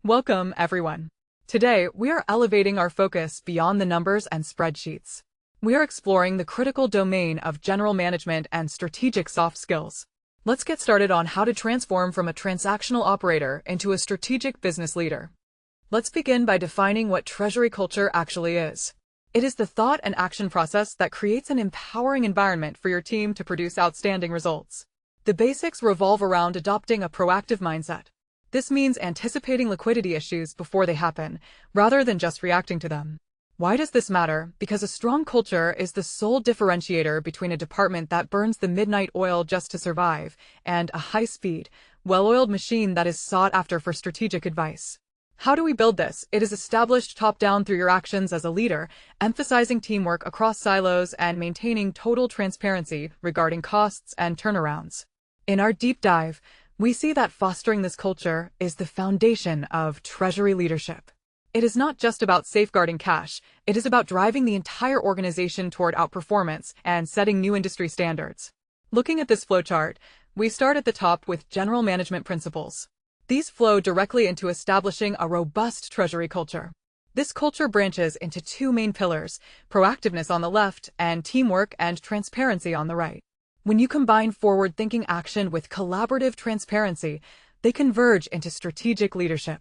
Welcome, everyone. Today, we are elevating our focus beyond the numbers and spreadsheets. We are exploring the critical domain of general management and strategic soft skills. Let's get started on how to transform from a transactional operator into a strategic business leader. Let's begin by defining what Treasury culture actually is. It is the thought and action process that creates an empowering environment for your team to produce outstanding results. The basics revolve around adopting a proactive mindset. This means anticipating liquidity issues before they happen, rather than just reacting to them. Why does this matter? Because a strong culture is the sole differentiator between a department that burns the midnight oil just to survive and a high-speed, well-oiled machine that is sought after for strategic advice. How do we build this? It is established top-down through your actions as a leader, emphasizing teamwork across silos and maintaining total transparency regarding costs and turnarounds. In our deep dive, we see that fostering this culture is the foundation of Treasury leadership. It is not just about safeguarding cash, it is about driving the entire organization toward outperformance and setting new industry standards. Looking at this flowchart, we start at the top with general management principles. These flow directly into establishing a robust Treasury culture. This culture branches into two main pillars, proactiveness on the left and teamwork and transparency on the right. When you combine forward-thinking action with collaborative transparency, they converge into strategic leadership.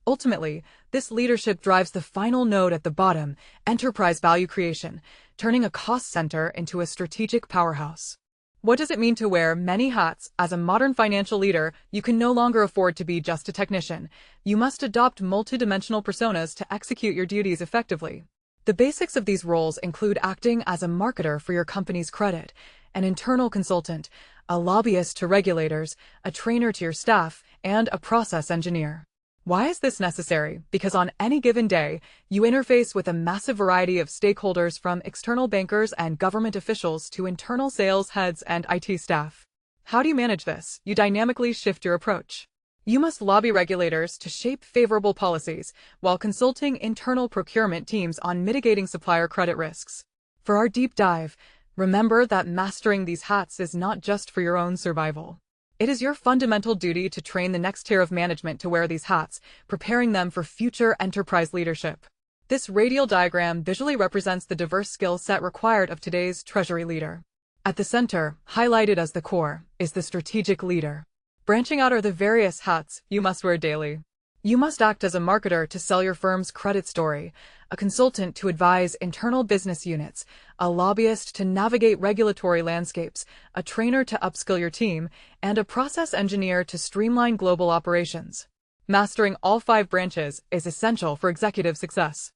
Ultimately, this leadership drives the final node at the bottom, enterprise value creation, turning a cost center into a strategic powerhouse. What does it mean to wear many hats? As a modern financial leader, you can no longer afford to be just a technician. You must adopt multidimensional personas to execute your duties effectively. The basics of these roles include acting as a marketer for your company's credit, an internal consultant, a lobbyist to regulators, a trainer to your staff, and a process engineer. Why is this necessary? Because on any given day, you interface with a massive variety of stakeholders from external bankers and government officials to internal sales heads and IT staff. How do you manage this? You dynamically shift your approach. You must lobby regulators to shape favorable policies while consulting internal procurement teams on mitigating supplier credit risks. For our deep dive, remember that mastering these hats is not just for your own survival. It is your fundamental duty to train the next tier of management to wear these hats, preparing them for future enterprise leadership. This radial diagram visually represents the diverse skill set required of today's Treasury leader. At the center, highlighted as the core, is the strategic leader. Branching out are the various hats you must wear daily. You must act as a marketer to sell your firm's credit story, a consultant to advise internal business units, a lobbyist to navigate regulatory landscapes, a trainer to upskill your team, and a process engineer to streamline global operations. Mastering all 5 branches is essential for executive success.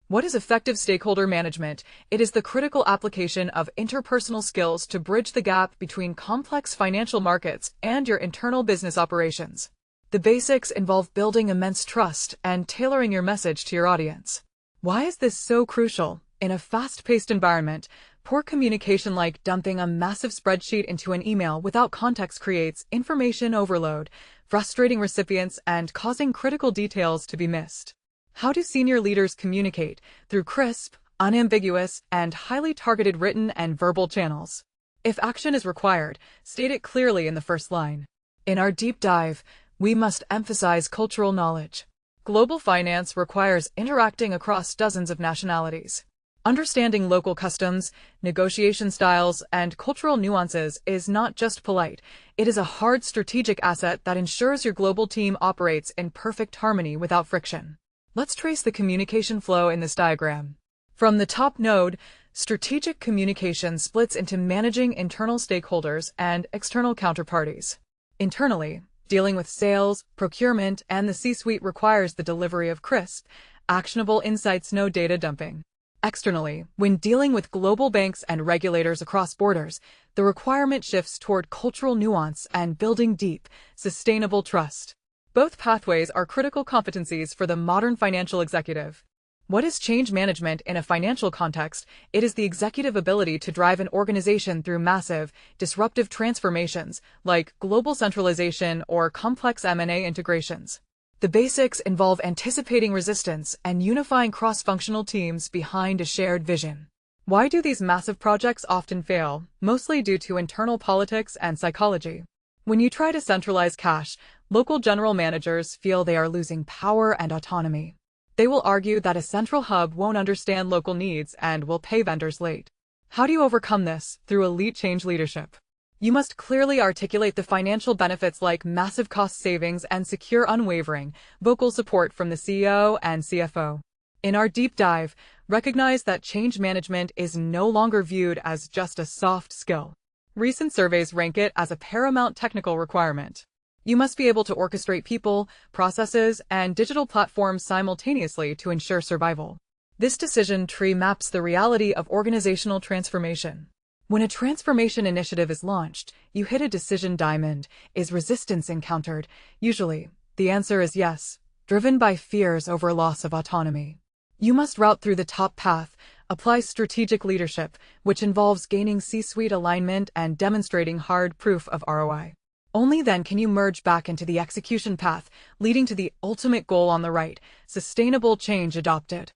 What is effective stakeholder management? It is the critical application of interpersonal skills to bridge the gap between complex financial markets and your internal business operations. The basics involve building immense trust and tailoring your message to your audience. Why is this so crucial? In a fast-paced environment, poor communication like dumping a massive spreadsheet into an email without context creates information overload, frustrating recipients and causing critical details to be missed. How do senior leaders communicate? Through crisp, unambiguous, and highly targeted written and verbal channels. If action is required, state it clearly in the first line. In our deep dive, we must emphasize cultural knowledge. Global finance requires interacting across dozens of nationalities. Understanding local customs, negotiation styles, and cultural nuances is not just polite, it is a hard strategic asset that ensures your global team operates in perfect harmony without friction. Let's trace the communication flow in this diagram. From the top node, strategic communication splits into managing internal stakeholders and external counterparties. Internally, dealing with sales, procurement, and the C-suite requires the delivery of crisp, actionable insights, no data dumping. Externally, when dealing with global banks and regulators across borders, the requirement shifts toward cultural nuance and building deep, sustainable trust. Both pathways are critical competencies for the modern financial executive. What is change management in a financial context? It is the executive ability to drive an organization through massive, disruptive transformations, like global centralization or complex M&A integrations. The basics involve anticipating resistance and unifying cross-functional teams behind a shared vision. Why do these massive projects often fail? Mostly due to internal politics and psychology. When you try to centralize cash, Local general managers feel they are losing power and autonomy. They will argue that a central hub won't understand local needs and will pay vendors late. How do you overcome this? Through elite change leadership. You must clearly articulate the financial benefits like massive cost savings and secure unwavering, vocal support from the CEO and CFO. In our deep dive, recognize that change management is no longer viewed as just a soft skill. Recent surveys rank it as a paramount technical requirement. You must be able to orchestrate people, processes, and digital platforms simultaneously to ensure survival. This decision tree maps the reality of organizational transformation. When a transformation initiative is launched, you hit a decision diamond. Is resistance encountered? Usually, the answer is yes, driven by fears over loss of autonomy. You must route through the top path, apply strategic leadership, which involves gaining C-suite alignment and demonstrating hard proof of ROI. Only then can you merge back into the execution path, leading to the ultimate goal on the right, sustainable change adopted.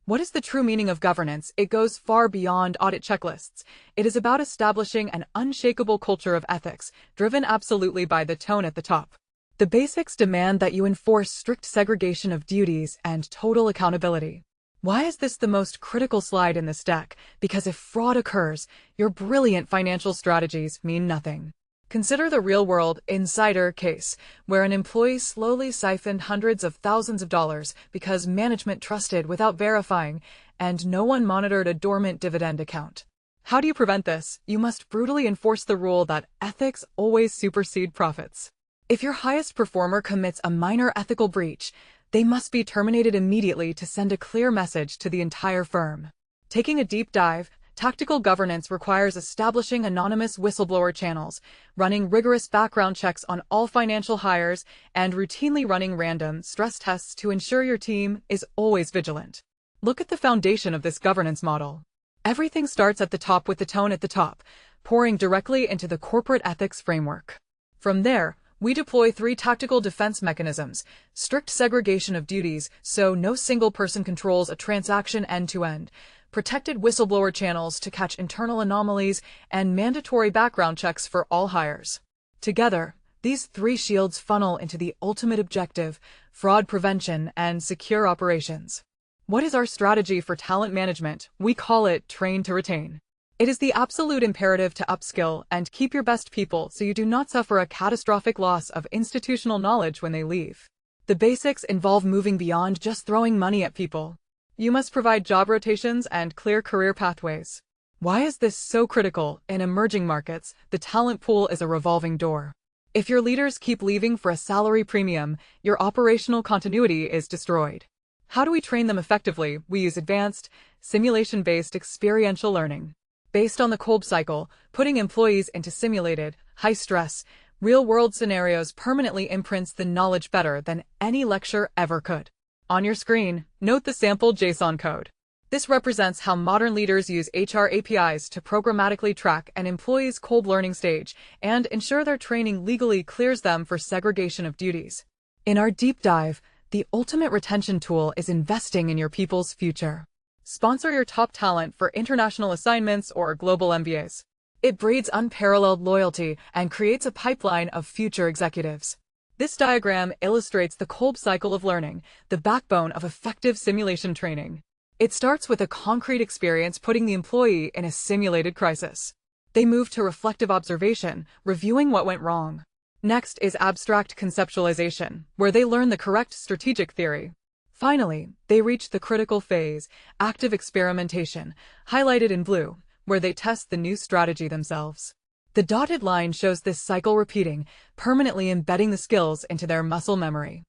What is the true meaning of governance? It goes far beyond audit checklists. It is about establishing an unshakable culture of ethics, driven absolutely by the tone at the top. The basics demand that you enforce strict segregation of duties and total accountability. Why is this the most critical slide in this deck? Because if fraud occurs, your brilliant financial strategies mean nothing. Consider the real-world insider case, where an employee slowly siphoned hundreds of thousands of dollars because management trusted without verifying, and no one monitored a dormant dividend account. How do you prevent this? You must brutally enforce the rule that ethics always supersede profits. If your highest performer commits a minor ethical breach, they must be terminated immediately to send a clear message to the entire firm. Taking a deep dive, tactical governance requires establishing anonymous whistleblower channels, running rigorous background checks on all financial hires, and routinely running random stress tests to ensure your team is always vigilant. Look at the foundation of this governance model. Everything starts at the top with the tone at the top, pouring directly into the corporate ethics framework. From there, we deploy 3 tactical defense mechanisms: strict segregation of duties so no single person controls a transaction end-to-end, protected whistleblower channels to catch internal anomalies, and mandatory background checks for all hires. Together, these 3 shields funnel into the ultimate objective: fraud prevention and secure operations. What is our strategy for talent management? We call it train to retain. It is the absolute imperative to upskill and keep your best people so you do not suffer a catastrophic loss of institutional knowledge when they leave. The basics involve moving beyond just throwing money at people. You must provide job rotations and clear career pathways. Why is this so critical? In emerging markets, the talent pool is a revolving door. If your leaders keep leaving for a salary premium, your operational continuity is destroyed. How do we train them effectively? We use advanced, simulation-based experiential learning. Based on the Kolb cycle, putting employees into simulated, high-stress, real-world scenarios permanently imprints the knowledge better than any lecture ever could. On your screen, note the sample JSON code. This represents how modern leaders use HR APIs to programmatically track an employee's Kolb learning stage and ensure their training legally clears them for segregation of duties. In our deep dive, the ultimate retention tool is investing in your people's future. Sponsor your top talent for international assignments or global MBAs. It breeds unparalleled loyalty and creates a pipeline of future executives. This diagram illustrates the Kolb cycle of learning, the backbone of effective simulation training. It starts with a concrete experience putting the employee in a simulated crisis. They move to reflective observation, reviewing what went wrong. Next is abstract conceptualization, where they learn the correct strategic theory. Finally, they reach the critical phase, active experimentation, highlighted in blue, where they test the new strategy themselves. The dotted line shows this cycle repeating, permanently embedding the skills into their muscle memory.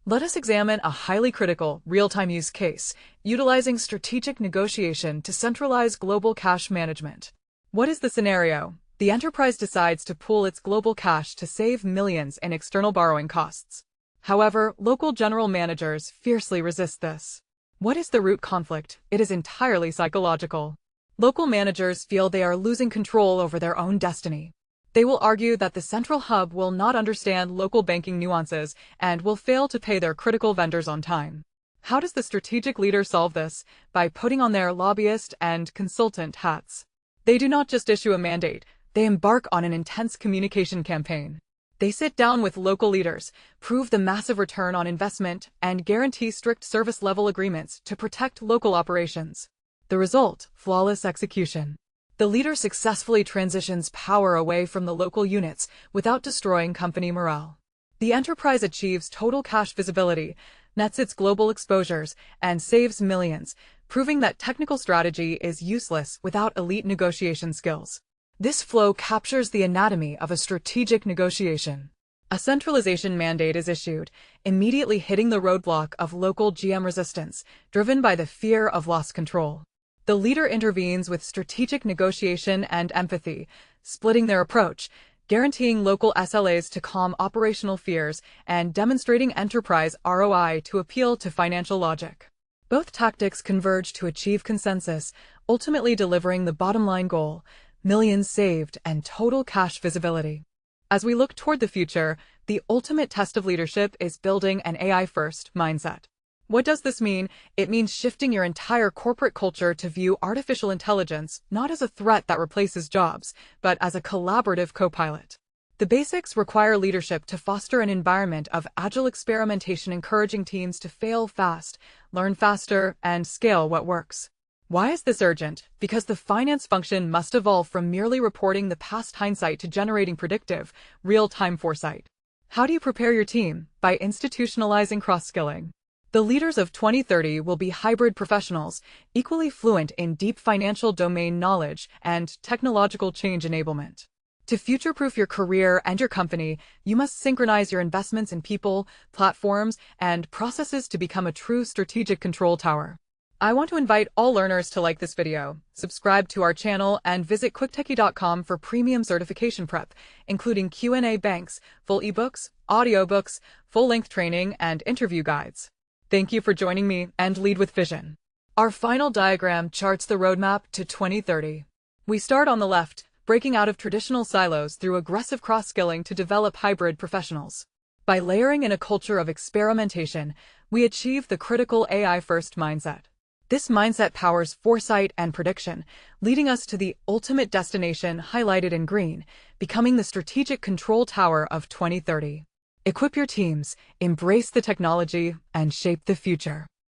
Let us examine a highly critical, real-time use case, utilizing strategic negotiation to centralize global cash management. What is the scenario? The enterprise decides to pool its global cash to save millions in external borrowing costs. However, local general managers fiercely resist this. What is the root conflict? It is entirely psychological. Local managers feel they are losing control over their own destiny. They will argue that the central hub will not understand local banking nuances and will fail to pay their critical vendors on time. How does the strategic leader solve this? By putting on their lobbyist and consultant hats. They do not just issue a mandate, they embark on an intense communication campaign. They sit down with local leaders, prove the massive return on investment, and guarantee strict service-level agreements to protect local operations. The result: flawless execution. The leader successfully transitions power away from the local units without destroying company morale. The enterprise achieves total cash visibility, nets its global exposures, and saves millions, proving that technical strategy is useless without elite negotiation skills. This flow captures the anatomy of a strategic negotiation. A centralization mandate is issued, immediately hitting the roadblock of local GM resistance, driven by the fear of lost control. The leader intervenes with strategic negotiation and empathy, splitting their approach, guaranteeing local SLAs to calm operational fears, and demonstrating enterprise ROI to appeal to financial logic. Both tactics converge to achieve consensus, ultimately delivering the bottom-line goal: millions saved and total cash visibility. As we look toward the future, the ultimate test of leadership is building an AI-first mindset. What does this mean? It means shifting your entire corporate culture to view artificial intelligence not as a threat that replaces jobs, but as a collaborative co-pilot. The basics require leadership to foster an environment of agile experimentation, encouraging teams to fail fast, learn faster, and scale what works. Why is this urgent? Because the finance function must evolve from merely reporting the past hindsight to generating predictive, real-time foresight. How do you prepare your team? By institutionalizing cross-skilling. The leaders of 2030 will be hybrid professionals, equally fluent in deep financial domain knowledge and technological change enablement. To future-proof your career and your company, you must synchronize your investments in people, platforms, and processes to become a true strategic control tower. I want to invite all learners to like this video, subscribe to our channel, and visit quicktechie.com for premium certification prep, including Q&A banks, full ebooks, audiobooks, full-length training, and interview guides. Thank you for joining me and lead with vision. Our final diagram charts the roadmap to 2030. We start on the left, breaking out of traditional silos through aggressive cross-skilling to develop hybrid professionals. By layering in a culture of experimentation, we achieve the critical AI-first mindset. This mindset powers foresight and prediction, leading us to the ultimate destination highlighted in green, becoming the strategic control tower of 2030. Equip your teams, embrace the technology, and shape the future.